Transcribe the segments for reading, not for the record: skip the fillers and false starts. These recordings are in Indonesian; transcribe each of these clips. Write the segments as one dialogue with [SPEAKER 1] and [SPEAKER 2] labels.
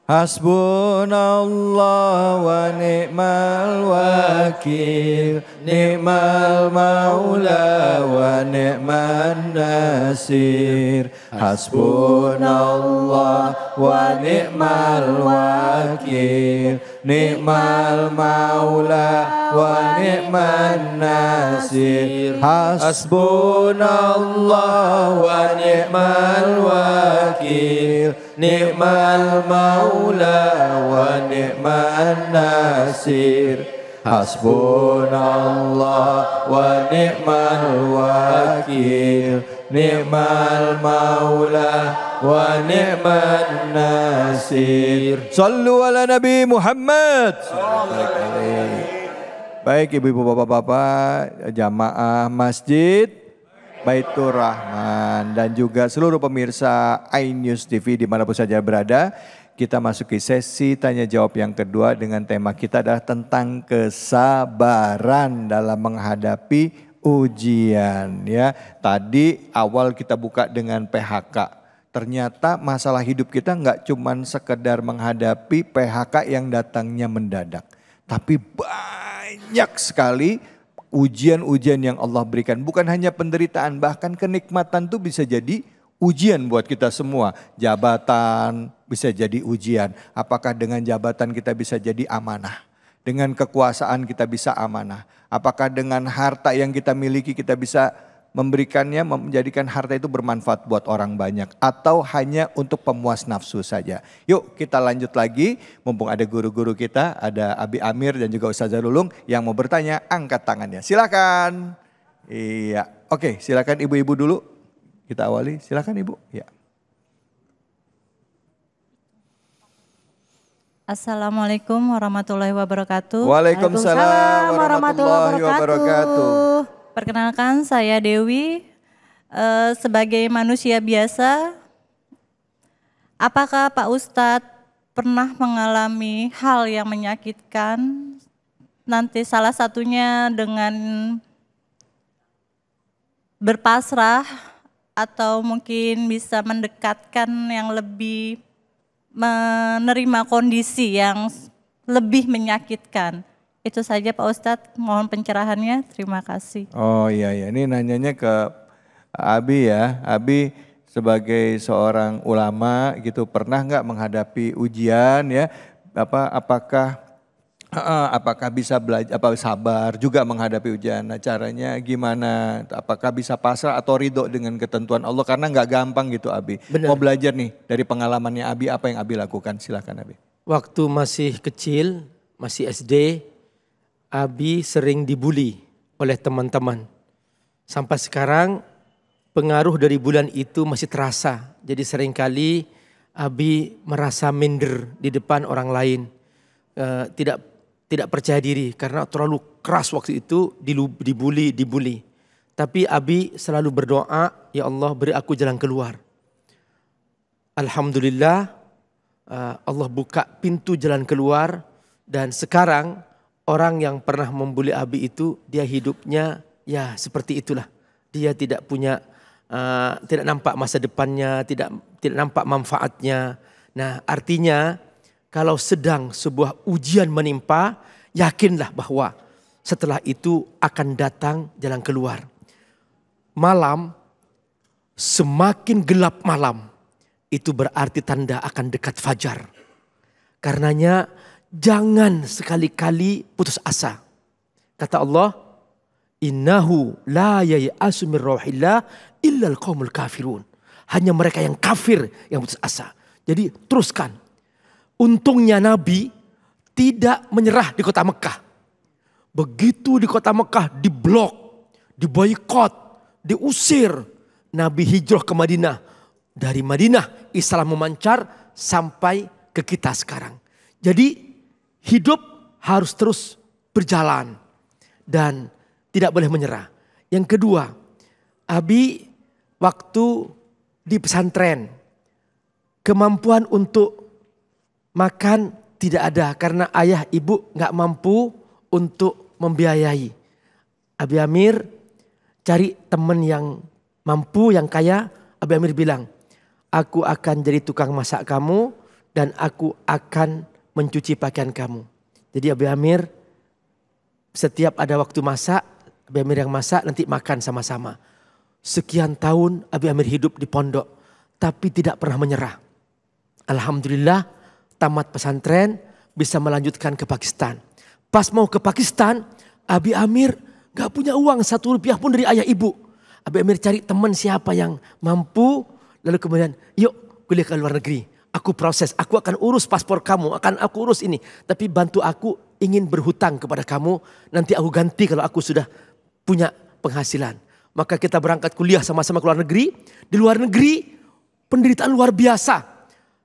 [SPEAKER 1] Hasbunallah wa ni'mal wakil, ni'mal maula wa ni'man nasir. Hasbunallah wa ni'mal wakil, ni'mal maula wa ni'man nasir. Hasbunallah wa ni'mal wakil, ni'mal maula wa ni'man nasir. Hasbunallah wa ni'mal wakil, ni'mal maula wa ni'man nasir. Sallu ala Nabi Muhammad. Baik ibu-ibu, bapak-bapak, jamaah masjid Baitur Rahman dan juga seluruh pemirsa iNews TV dimanapun saja berada. Kita masuki sesi tanya jawab yang kedua dengan tema kita adalah tentang kesabaran dalam menghadapi ujian. Ya, tadi awal kita buka dengan PHK. Ternyata masalah hidup kita nggak cuman sekedar menghadapi PHK yang datangnya mendadak, tapi banyak sekali ujian-ujian yang Allah berikan. Bukan hanya penderitaan, bahkan kenikmatan itu bisa jadi ujian buat kita semua. Jabatan bisa jadi ujian. Apakah dengan jabatan kita bisa jadi amanah? Dengan kekuasaan kita bisa amanah? Apakah dengan harta yang kita miliki kita bisa memberikannya, menjadikan harta itu bermanfaat buat orang banyak? Atau hanya untuk pemuas nafsu saja? Yuk kita lanjut lagi, mumpung ada guru-guru kita, ada Abi Amir dan juga Ustazah Lulung yang mau bertanya, angkat tangannya. Silakan. Iya, oke, silakan ibu-ibu dulu. Kita awali, silakan ibu. Ya.
[SPEAKER 2] Assalamualaikum warahmatullahi wabarakatuh.
[SPEAKER 1] Waalaikumsalam warahmatullahi wabarakatuh.
[SPEAKER 2] Perkenalkan saya Dewi, sebagai manusia biasa, apakah Pak Ustadz pernah mengalami hal yang menyakitkan? Nanti salah satunya dengan berpasrah atau mungkin bisa mendekatkan yang lebih menerima kondisi yang lebih menyakitkan. Itu saja Pak Ustadz, mohon pencerahannya, terima kasih.
[SPEAKER 1] Oh iya, ini nanyanya ke Abi ya. Abi sebagai seorang ulama gitu pernah nggak menghadapi ujian ya? Apakah bisa belajar, sabar juga menghadapi ujian? Nah, caranya gimana? Apakah bisa pasrah atau ridho dengan ketentuan Allah? Karena nggak gampang gitu Abi.
[SPEAKER 3] Benar.
[SPEAKER 1] Mau belajar nih dari pengalamannya Abi, apa yang Abi lakukan? Silakan Abi.
[SPEAKER 3] Waktu masih kecil, masih SD, Abi sering dibully oleh teman-teman. Sampai sekarang pengaruh dari bulan itu masih terasa. Jadi seringkali Abi merasa minder di depan orang lain. Tidak percaya diri karena terlalu keras waktu itu dibully. Tapi Abi selalu berdoa, ya Allah beri aku jalan keluar. Alhamdulillah Allah buka pintu jalan keluar dan sekarang orang yang pernah membuli Abi itu dia hidupnya ya seperti itulah. Dia tidak punya, tidak nampak masa depannya, tidak nampak manfaatnya. Nah artinya kalau sedang sebuah ujian menimpa, yakinlah bahwa setelah itu akan datang jalan keluar. Malam, semakin gelap malam, itu berarti tanda akan dekat fajar. Karenanya jangan sekali-kali putus asa. Kata Allah, innahu la yai'asu min rauhillah illal qaumul kafirun. Hanya mereka yang kafir yang putus asa. Jadi teruskan. Untungnya Nabi tidak menyerah di kota Mekah. Begitu di kota Mekah diblok, diboikot, diusir. Nabi hijrah ke Madinah. Dari Madinah Islam memancar sampai ke kita sekarang. Jadi hidup harus terus berjalan dan tidak boleh menyerah. Yang kedua, Abi waktu di pesantren kemampuan untuk makan tidak ada karena ayah ibu nggak mampu untuk membiayai. Abi Amir cari teman yang mampu, yang kaya. Abi Amir bilang, aku akan jadi tukang masak kamu dan aku akan mencuci pakaian kamu. Jadi Abi Amir setiap ada waktu masak, Abi Amir yang masak nanti makan sama-sama. Sekian tahun Abi Amir hidup di pondok tapi tidak pernah menyerah. Alhamdulillah tamat pesantren bisa melanjutkan ke Pakistan. Pas mau ke Pakistan, Abi Amir gak punya uang 1 rupiah pun dari ayah ibu. Abi Amir cari teman siapa yang mampu, lalu kemudian yuk kuliah ke luar negeri. Aku proses, aku akan urus paspor kamu, akan aku urus ini. Tapi bantu aku, ingin berhutang kepada kamu, nanti aku ganti kalau aku sudah punya penghasilan. Maka kita berangkat kuliah sama-sama ke luar negeri. Di luar negeri penderitaan luar biasa.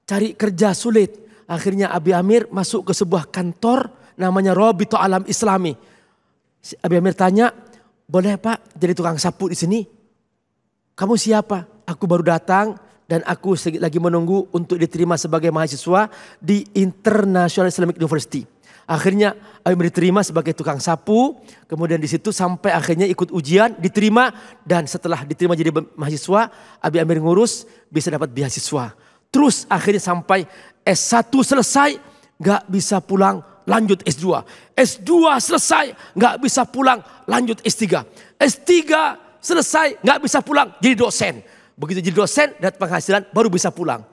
[SPEAKER 3] Cari kerja sulit. Akhirnya Abi Amir masuk ke sebuah kantor namanya Rabithah Alam Islami. Abi Amir tanya, boleh Pak jadi tukang sapu di sini? Kamu siapa? Aku baru datang dan aku lagi menunggu untuk diterima sebagai mahasiswa di International Islamic University. Akhirnya Abi Amir diterima sebagai tukang sapu, kemudian di situ sampai akhirnya ikut ujian, diterima, dan setelah diterima jadi mahasiswa, Abi Amir ngurus bisa dapat beasiswa. Terus akhirnya sampai S1 selesai, gak bisa pulang, lanjut S2. S2 selesai, gak bisa pulang, lanjut S3. S3 selesai, gak bisa pulang, jadi dosen. Begitu jadi dosen, dapat penghasilan, baru bisa pulang.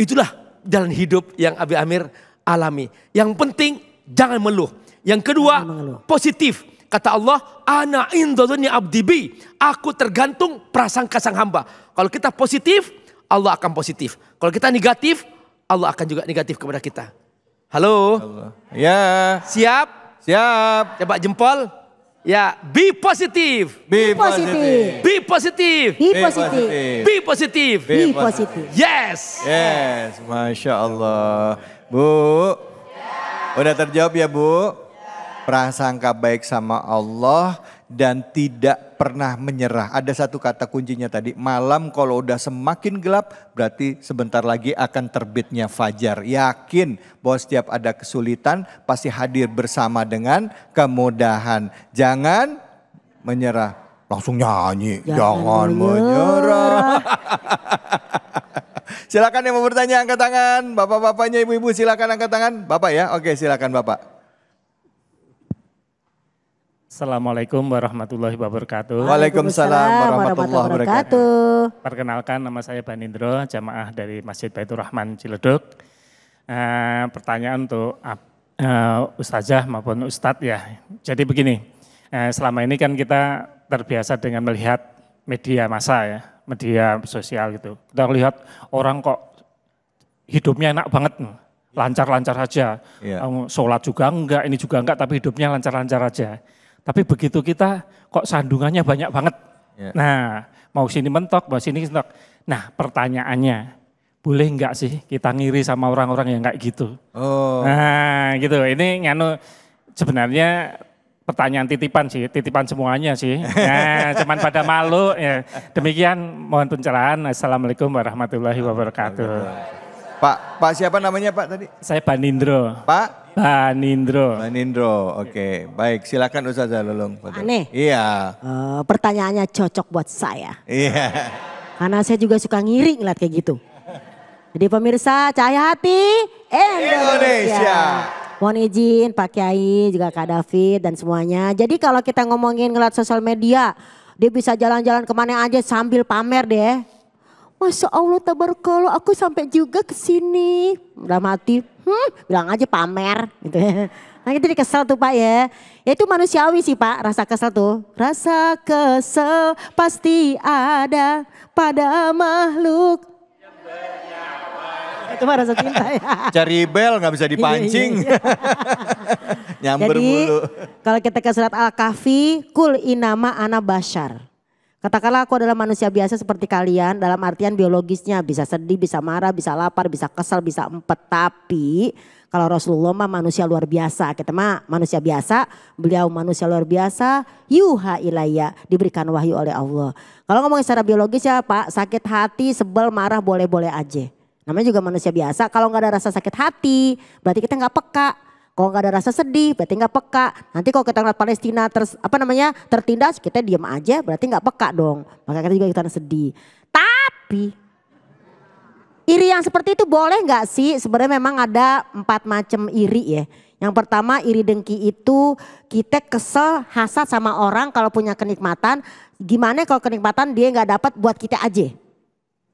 [SPEAKER 3] Itulah jalan hidup yang Abi Amir alami. Yang penting, jangan mengeluh. Yang kedua, positif. Kata Allah, ana inda dhanni abdi bi. Aku tergantung prasangka sang hamba. Kalau kita positif, Allah akan positif. Kalau kita negatif, Allah akan juga negatif kepada kita. Halo?
[SPEAKER 1] Allah. Ya.
[SPEAKER 3] Siap?
[SPEAKER 1] Siap.
[SPEAKER 3] Coba jempol. Ya, be positive.
[SPEAKER 1] Be positive.
[SPEAKER 3] Be positive.
[SPEAKER 4] Be positif.
[SPEAKER 3] Be positive.
[SPEAKER 4] Be positif.
[SPEAKER 3] Yes.
[SPEAKER 1] Yes, Masya Allah. Bu, udah terjawab ya Bu? Prasangka baik sama Allah dan tidak pernah menyerah. Ada satu kata kuncinya tadi, malam kalau udah semakin gelap berarti sebentar lagi akan terbitnya fajar. Yakin bahwa setiap ada kesulitan pasti hadir bersama dengan kemudahan. Jangan menyerah. Langsung nyanyi, jangan menyerah. Silakan yang mau bertanya angkat tangan. Bapak-bapaknya, ibu-ibu silakan angkat tangan. Bapak ya, oke silakan Bapak.
[SPEAKER 5] Assalamualaikum warahmatullahi wabarakatuh.
[SPEAKER 1] Waalaikumsalam warahmatullahi wabarakatuh.
[SPEAKER 5] Perkenalkan, nama saya Banindro, jamaah dari Masjid Baitur Rahman Ciledug. Pertanyaan untuk Ustazah maupun Ustadz ya. Jadi begini, selama ini kan kita terbiasa dengan melihat media massa ya, media sosial gitu. Kita lihat orang kok hidupnya enak banget, lancar-lancar aja. Sholat juga enggak, ini juga enggak, tapi hidupnya lancar-lancar aja. Tapi begitu kita kok sandungannya banyak banget. Nah, mau sini mentok, mau sini mentok. Nah, pertanyaannya, boleh enggak sih kita ngiri sama orang-orang yang kayak gitu? Nah, gitu. Ini sebenarnya pertanyaan titipan sih, titipan semuanya sih. Nah, cuman pada malu ya. Demikian, mohon pencerahan. Assalamualaikum warahmatullahi wabarakatuh.
[SPEAKER 1] Pak siapa namanya Pak tadi?
[SPEAKER 5] Saya Banindro.
[SPEAKER 1] Pak?
[SPEAKER 5] Banindro.
[SPEAKER 1] Banindro, oke. Baik, silakan Ustazah Lulung.
[SPEAKER 4] Aneh.
[SPEAKER 1] Iya.
[SPEAKER 4] Pertanyaannya cocok buat saya.
[SPEAKER 1] Iya.
[SPEAKER 4] Karena saya juga suka ngiri ngeliat kayak gitu. Jadi pemirsa, Cahaya Hati Indonesia. Mohon izin Pak Kiai, juga Kak David dan semuanya. Jadi kalau kita ngomongin ngeliat sosial media, dia bisa jalan-jalan kemana aja sambil pamer deh. Masya Allah tabarakallah, aku sampai juga ke sini. Udah mati, bilang aja pamer gitu ya. Nah itu kesel tuh Pak ya. Ya itu manusiawi sih Pak, rasa kesel tuh. Rasa kesel pasti ada pada makhluk. Itu mah rasa cinta ya.
[SPEAKER 1] Cari bel gak bisa dipancing. Nyamber mulu.
[SPEAKER 4] Kalau kita ke surat Al-Kahfi, kul inama ana basyar. Katakanlah aku adalah manusia biasa seperti kalian, dalam artian biologisnya bisa sedih, bisa marah, bisa lapar, bisa kesal, bisa empet. Tapi kalau Rasulullah mah manusia luar biasa, kita mah manusia biasa, beliau manusia luar biasa, yuha ilayya, diberikan wahyu oleh Allah. Kalau ngomongin secara biologis ya Pak, sakit hati, sebel, marah boleh-boleh aja. Namanya juga manusia biasa, kalau nggak ada rasa sakit hati berarti kita nggak peka. Kalau nggak ada rasa sedih berarti nggak peka. Nanti kalau kita ngeliat Palestina tertindas, kita diam aja berarti nggak peka dong. Maka kita juga ikutan sedih. Tapi iri yang seperti itu boleh nggak sih? Sebenarnya memang ada 4 macam iri ya. Yang pertama iri dengki itu kita kesel hasad sama orang kalau punya kenikmatan. Gimana kalau kenikmatan dia nggak dapat buat kita aja.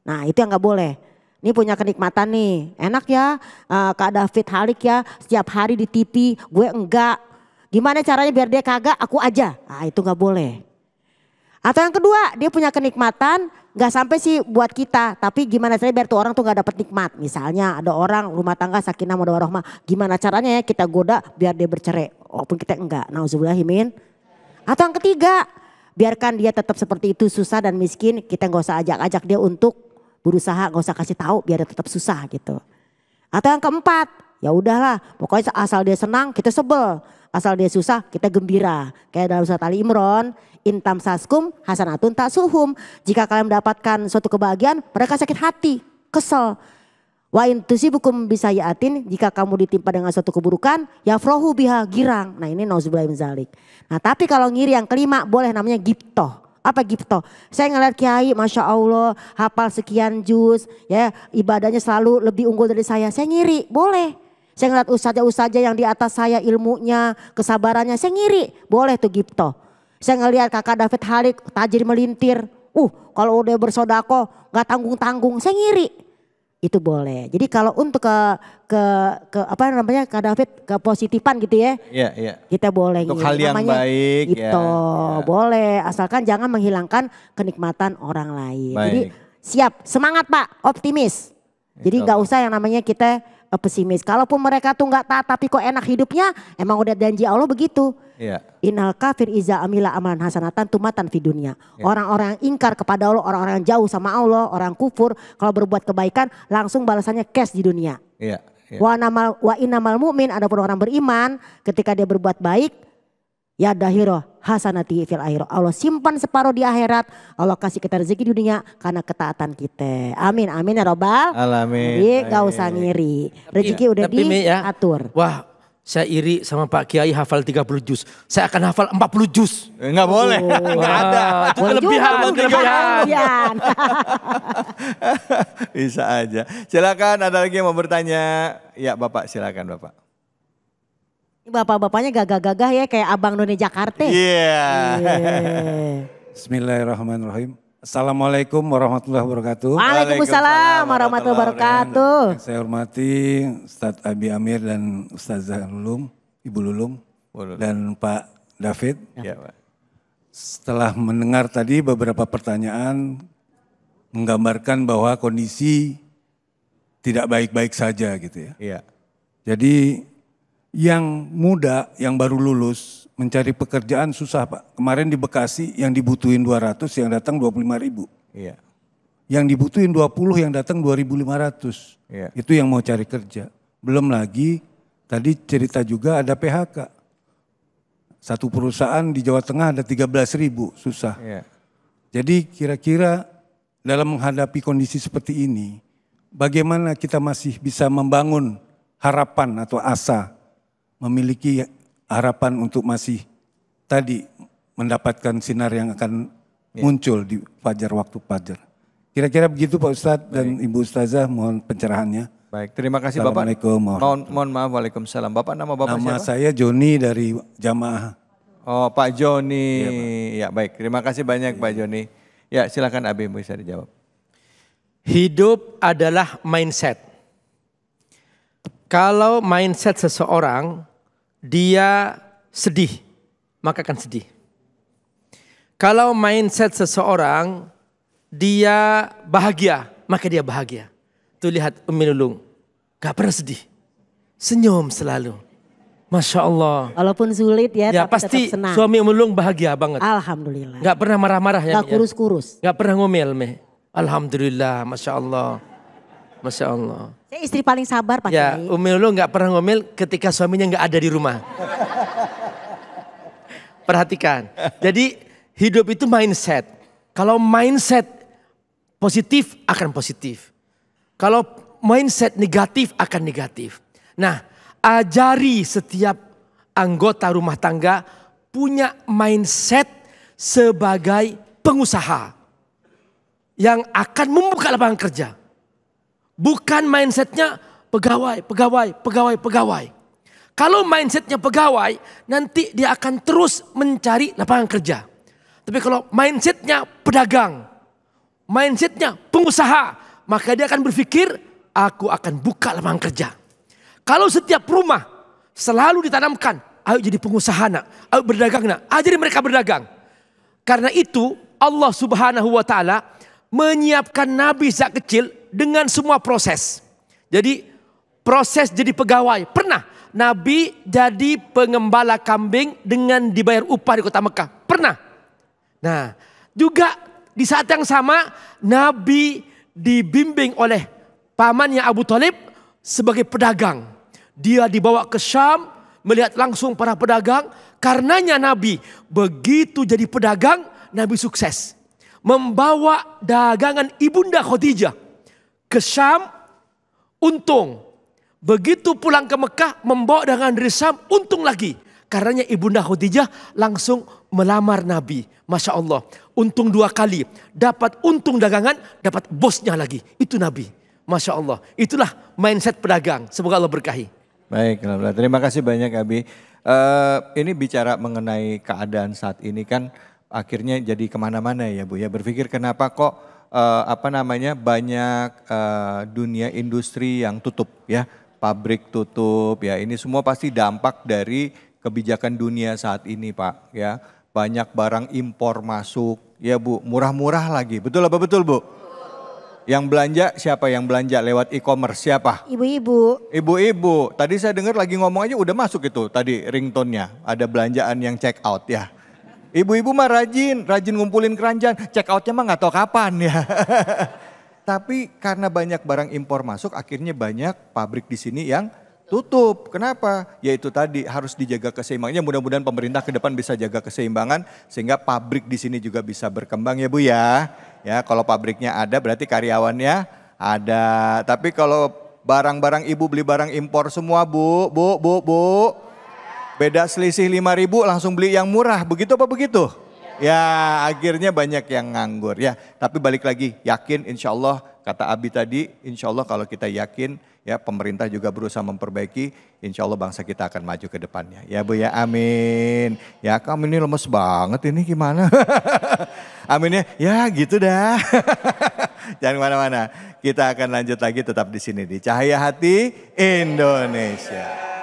[SPEAKER 4] Nah itu yang nggak boleh. Ini punya kenikmatan nih, enak ya Kak David Halik ya setiap hari di TV, gue enggak. Gimana caranya biar dia kagak, aku aja. Nah itu nggak boleh. Atau yang kedua dia punya kenikmatan nggak sampai sih buat kita. Tapi gimana caranya biar tuh orang tuh nggak dapat nikmat. Misalnya ada orang rumah tangga sakinah mawaddah warahmah. Gimana caranya ya kita goda biar dia bercerai. Walaupun kita enggak, nauzubillahimin. Atau yang ketiga biarkan dia tetap seperti itu susah dan miskin. Kita nggak usah ajak-ajak dia untuk berusaha, gak usah kasih tahu biar dia tetap susah gitu. Atau yang keempat, ya udahlah, pokoknya asal dia senang kita sebel, asal dia susah kita gembira. Kayak dalam surat Ali Imran, intam saskum hasanatun tak suhum. Jika kalian mendapatkan suatu kebahagiaan, mereka sakit hati, kesel. Wa in tusibukum bisayatin, jika kamu ditimpa dengan suatu keburukan, ya frohu biha girang. Nah ini nauzubillah min zalik. Nah tapi kalau ngiri yang kelima boleh namanya giptoh. Apa gipto? Saya ngeliat kiai, masya Allah, hafal sekian juz, ya ibadahnya selalu lebih unggul dari saya ngiri, boleh. Saya ngeliat ustazah yang di atas saya ilmunya, kesabarannya, saya ngiri, boleh tuh gipto. Saya ngeliat kakak David Halik, tajir melintir, kalau udah bersodako, nggak tanggung-tanggung, saya ngiri. Itu boleh. Jadi kalau untuk ke apa namanya Kak David ke positifan gitu ya.
[SPEAKER 1] Iya, iya.
[SPEAKER 4] Kita boleh
[SPEAKER 1] untuk hal yang baik
[SPEAKER 4] gitu.
[SPEAKER 1] ya.
[SPEAKER 4] Boleh asalkan jangan menghilangkan kenikmatan orang lain.
[SPEAKER 1] Baik.
[SPEAKER 4] Jadi siap, semangat Pak, optimis. Jadi nggak usah yang namanya kita pesimis. Kalaupun mereka tuh nggak taat tapi kok enak hidupnya, emang udah janji Allah begitu.
[SPEAKER 1] Iya.
[SPEAKER 4] Innal kafir iza amila amalan hasanatan tumatan fi dunia. Orang-orang yang ingkar kepada Allah, orang-orang yang jauh sama Allah, orang kufur, kalau berbuat kebaikan langsung balasannya cash di dunia.
[SPEAKER 1] Iya.
[SPEAKER 4] Wa innamal mu'min, adapun orang beriman ketika dia berbuat baik, ya dahiro hasanati fil akhirah. Allah simpan separuh di akhirat, Allah kasih kita rezeki di dunia karena ketaatan kita. Amin amin ya robbal
[SPEAKER 1] alamin.
[SPEAKER 4] Jadi gak usah ngiri. Rezeki udah diatur.
[SPEAKER 3] Wah, saya iri sama Pak Kiai hafal 30 juz. Saya akan hafal 40 juz.
[SPEAKER 1] Enggak boleh. Enggak ada.
[SPEAKER 3] Itu kelebihan.
[SPEAKER 1] Bisa aja. Silakan ada lagi yang mau bertanya. Ya Bapak silakan Bapak.
[SPEAKER 4] Bapak-bapaknya gagah-gagah ya kayak Abang None Jakarta.
[SPEAKER 1] Iya.
[SPEAKER 6] Bismillahirrahmanirrahim. Assalamualaikum warahmatullahi wabarakatuh.
[SPEAKER 4] Waalaikumsalam warahmatullahi wabarakatuh.
[SPEAKER 6] Saya hormati Ustadz Abi Amir dan Ustazah Lulum, Ibu Lulum dan Pak David.
[SPEAKER 1] Ya, Pak.
[SPEAKER 6] Setelah mendengar tadi beberapa pertanyaan menggambarkan bahwa kondisi tidak baik-baik saja gitu ya.
[SPEAKER 1] Iya.
[SPEAKER 6] Jadi yang muda yang baru lulus mencari pekerjaan susah Pak. Kemarin di Bekasi yang dibutuhin 200 yang datang 25.000.
[SPEAKER 1] Iya.
[SPEAKER 6] Yang dibutuhin 20 yang datang 2.500.
[SPEAKER 1] Iya.
[SPEAKER 6] Itu yang mau cari kerja. Belum lagi tadi cerita juga ada PHK. Satu perusahaan di Jawa Tengah ada 13.000 susah.
[SPEAKER 1] Iya.
[SPEAKER 6] Jadi kira-kira dalam menghadapi kondisi seperti ini bagaimana kita masih bisa membangun harapan atau asa, memiliki harapan untuk masih tadi mendapatkan sinar yang akan muncul di fajar waktu fajar. Kira-kira begitu Pak Ustadz dan Ibu Ustazah, mohon pencerahannya.
[SPEAKER 1] Baik, terima kasih Bapak.
[SPEAKER 6] Assalamualaikum.
[SPEAKER 1] Mohon maaf, waalaikumsalam. Bapak nama Bapak
[SPEAKER 6] Nama
[SPEAKER 1] siapa?
[SPEAKER 6] saya Joni dari Jamaah.
[SPEAKER 1] Oh Pak Joni. Ya baik, terima kasih banyak Pak Joni. Ya silakan Abi bisa dijawab.
[SPEAKER 3] Hidup adalah mindset. Kalau mindset seseorang dia sedih, maka akan sedih. Kalau mindset seseorang dia bahagia, maka dia bahagia. Tuh lihat Umi Lulung, gak pernah sedih, senyum selalu. Masya Allah.
[SPEAKER 4] Walaupun sulit ya,
[SPEAKER 3] Ya
[SPEAKER 4] tapi
[SPEAKER 3] pasti
[SPEAKER 4] tetap senang.
[SPEAKER 3] suami Umi Lulung bahagia banget.
[SPEAKER 4] Alhamdulillah.
[SPEAKER 3] Gak pernah marah-marah ya.
[SPEAKER 4] Gak kurus-kurus.
[SPEAKER 3] Gak pernah ngomel meh. Alhamdulillah, Masya Allah. Masya Allah.
[SPEAKER 4] Saya istri paling sabar Pak
[SPEAKER 3] Ya,
[SPEAKER 4] Kiai.
[SPEAKER 3] Umi Lulung gak pernah ngomel ketika suaminya gak ada di rumah. Perhatikan. Jadi hidup itu mindset. Kalau mindset positif akan positif. Kalau mindset negatif akan negatif. Nah, ajari setiap anggota rumah tangga punya mindset sebagai pengusaha yang akan membuka lapangan kerja. Bukan mindsetnya pegawai, pegawai, pegawai, pegawai. Kalau mindsetnya pegawai, nanti dia akan terus mencari lapangan kerja. Tapi kalau mindsetnya pedagang, mindsetnya pengusaha, maka dia akan berpikir, aku akan buka lapangan kerja. Kalau setiap rumah selalu ditanamkan, ayo jadi pengusaha nak, ayo berdagang nak, ajari mereka berdagang. Karena itu Allah Subhanahu wa Ta'ala menyiapkan Nabi sejak kecil dengan semua proses. Jadi proses jadi pegawai, pernah. Nabi jadi pengembala kambing dengan dibayar upah di kota Mekah. Pernah. Nah, juga di saat yang sama Nabi dibimbing oleh pamannya Abu Thalib sebagai pedagang. Dia dibawa ke Syam melihat langsung para pedagang. Karenanya Nabi begitu jadi pedagang, Nabi sukses. Membawa dagangan Ibunda Khadijah ke Syam, untung. Begitu pulang ke Mekah, membawa dagangan dari Syam, untung lagi. Karenanya Ibunda Khadijah langsung melamar Nabi. Masya Allah, untung 2 kali. Dapat untung dagangan, dapat bosnya lagi. Itu Nabi. Masya Allah, itulah mindset pedagang. Semoga Allah berkahi.
[SPEAKER 1] Baik, terima kasih banyak Abi. Ini bicara mengenai keadaan saat ini kan akhirnya jadi kemana-mana ya Bu ya. Berpikir kenapa kok banyak dunia industri yang tutup ya. Pabrik tutup ya, ini semua pasti dampak dari kebijakan dunia saat ini Pak ya. Banyak barang impor masuk ya Bu, murah-murah lagi, betul apa betul Bu? Yang belanja siapa yang belanja lewat e-commerce siapa?
[SPEAKER 4] Ibu-ibu.
[SPEAKER 1] Ibu-ibu, tadi saya dengar lagi ngomong aja udah masuk itu tadi ringtone-nya, ada belanjaan yang check out ya. Ibu-ibu mah rajin ngumpulin keranjang, check outnya mah gak tahu kapan ya. Tapi karena banyak barang impor masuk, akhirnya banyak pabrik di sini yang tutup. Kenapa? Yaitu tadi harus dijaga keseimbangannya. Mudah-mudahan pemerintah ke depan bisa jaga keseimbangan sehingga pabrik di sini juga bisa berkembang ya Bu ya. Ya kalau pabriknya ada berarti karyawannya ada. Tapi kalau barang-barang ibu beli barang impor semua Bu. Beda selisih 5.000 langsung beli yang murah. Begitu apa begitu? Ya akhirnya banyak yang nganggur ya. Tapi balik lagi yakin insya Allah kata Abi tadi insya Allah kalau kita yakin ya pemerintah juga berusaha memperbaiki. Insya Allah bangsa kita akan maju ke depannya. Ya Bu ya amin. Ya kamu ini lemes banget ini gimana. Aminnya ya gitu dah. Jangan kemana-mana. Kita akan lanjut lagi tetap di sini di Cahaya Hati Indonesia.